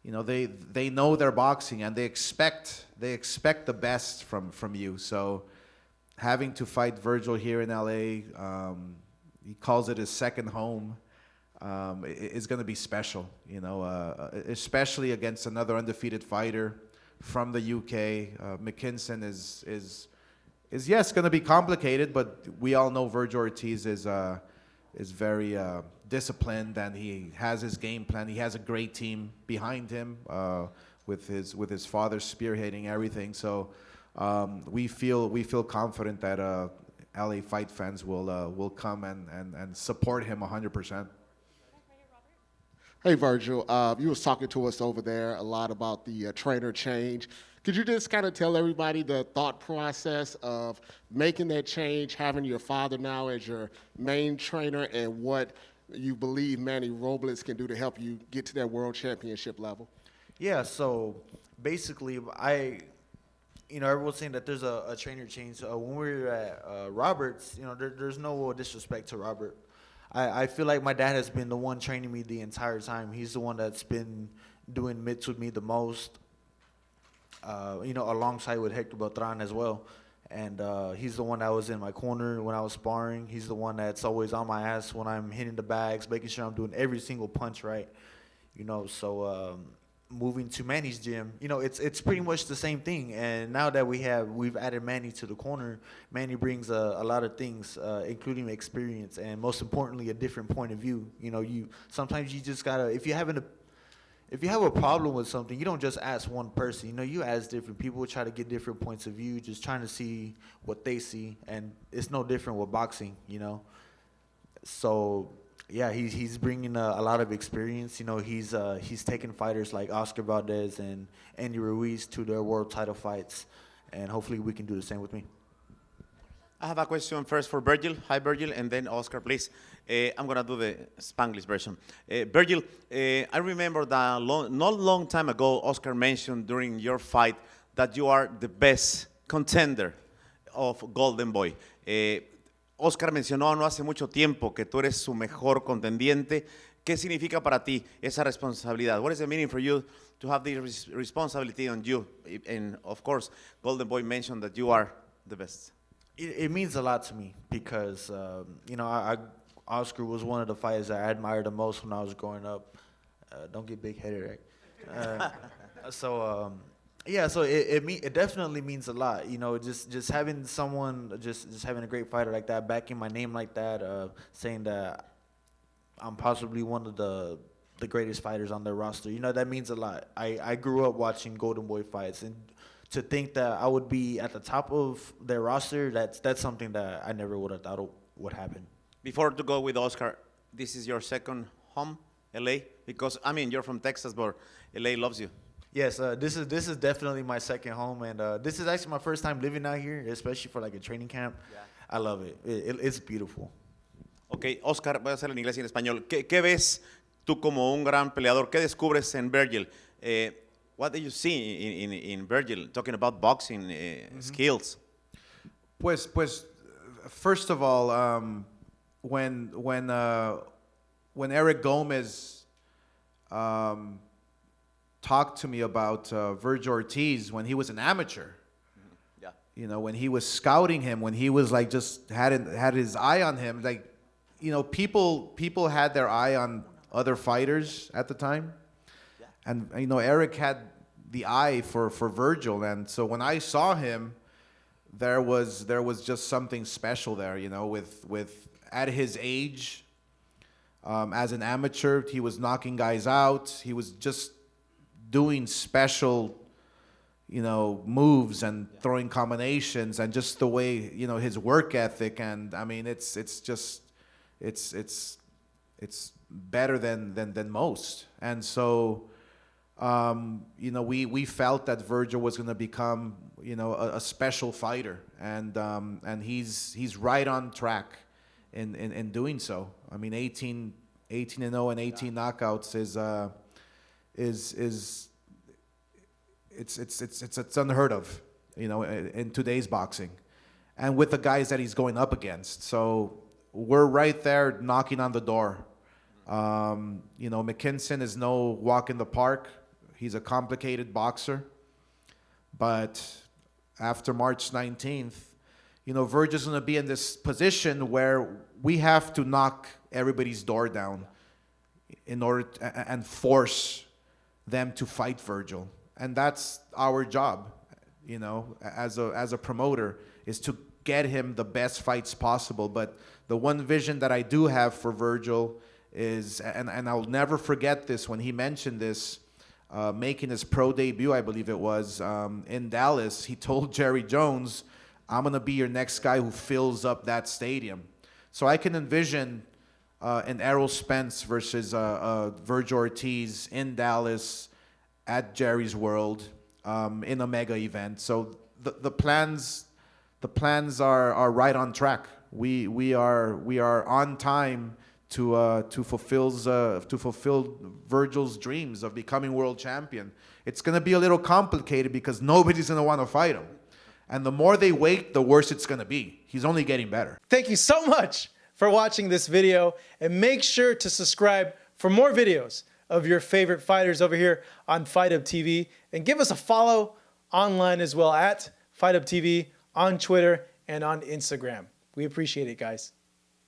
they know their boxing, and they expect the best from you. So having to fight Vergil here in LA, he calls it his second home. Is going to be special, especially against another undefeated fighter from the UK. McKinson is yes going to be complicated, but we all know Vergil Ortiz is very disciplined, and he has his game plan. He has a great team behind him, with his father spearheading everything. So we feel confident that LA fight fans will come and support him 100%. Hey, Vergil, you was talking to us over there a lot about the trainer change. Could you just kind of tell everybody the thought process of making that change, having your father now as your main trainer, and what you believe Manny Robles can do to help you get to that world championship level? Yeah, so basically, everyone's saying that there's a trainer change. When we were at Roberts, there's no disrespect to Robert. I feel like my dad has been the one training me the entire time. He's the one that's been doing mitts with me the most, alongside with Hector Beltran as well. And he's the one that was in my corner when I was sparring. He's the one that's always on my ass when I'm hitting the bags, making sure I'm doing every single punch right. So moving to Manny's gym, it's pretty much the same thing. And now that we've added Manny to the corner, Manny brings a lot of things, including experience, and most importantly, a different point of view. Sometimes you just gotta, if you have a problem with something, you don't just ask one person. You ask different people, try to get different points of view, just trying to see what they see. And it's no different with boxing, So yeah, he's bringing a lot of experience. He's taken fighters like Oscar Valdez and Andy Ruiz to their world title fights, and hopefully we can do the same with me. I have a question first for Vergil. Hi, Vergil, and then Oscar, please. I'm going to do the Spanglish version. Vergil, I remember that not long time ago, Oscar mentioned during your fight that you are the best contender of Golden Boy. Oscar mencionó no hace mucho tiempo que tú eres su mejor contendiente. ¿Qué significa para ti esa responsabilidad? What is the meaning for you to have this responsibility on you? And of course, Golden Boy mentioned that you are the best. It means a lot to me because, Oscar was one of the fighters that I admired the most when I was growing up. Don't get big-headed, right? Yeah, so it definitely means a lot. Just having someone, just having a great fighter like that, backing my name like that, saying that I'm possibly one of the greatest fighters on their roster. That means a lot. I grew up watching Golden Boy fights, and to think that I would be at the top of their roster, that's something that I never would have thought would happen. Before to go with Oscar, this is your second home, LA? Because, you're from Texas, but LA loves you. Yes, this is definitely my second home, and this is actually my first time living out here, especially for like a training camp. Yeah. I love it. It's beautiful. Ok, Oscar, voy a hacerlo en inglés y en español. ¿Qué ves tú como un gran peleador? ¿Qué descubres en Vergil? What do you see in Vergil, talking about boxing skills? Pues, first of all, when Eric Gomez talked to me about Vergil Ortiz when he was an amateur. Yeah. When he was scouting him, when he was like just had his eye on him, like, people had their eye on other fighters at the time. Yeah. And Eric had the eye for Vergil, and so when I saw him, there was just something special there, with at his age, as an amateur, he was knocking guys out. He was just doing special, moves and throwing combinations, and just the way, his work ethic. And it's better than most. And so, we felt that Vergil was going to become, a special fighter, and he's right on track in doing so. 18-0 and 18 knockouts it's unheard of, in today's boxing, and with the guys that he's going up against. So we're right there knocking on the door. McKinson is no walk in the park. He's a complicated boxer. But after March 19th, you know, Vergil's going to be in this position where we have to knock everybody's door down in order and force them to fight Vergil. And that's our job, you know, as a promoter, is to get him the best fights possible. But the one vision that I do have for Vergil is, and I'll never forget this when he mentioned this, making his pro debut, I believe it was, in Dallas, he told Jerry Jones, I'm going to be your next guy who fills up that stadium. So I can envision an Errol Spence versus Vergil Ortiz in Dallas at Jerry's World in a mega event. So the plans are right on track. We are on time to fulfill Vergil's dreams of becoming world champion. It's going to be a little complicated because nobody's going to want to fight him. And the more they wait, the worse it's going to be. He's only getting better. Thank you so much for watching this video, and make sure to subscribe for more videos of your favorite fighters over here on Fight Up TV, and give us a follow online as well at Fight Up TV on Twitter and on Instagram. We appreciate it, guys.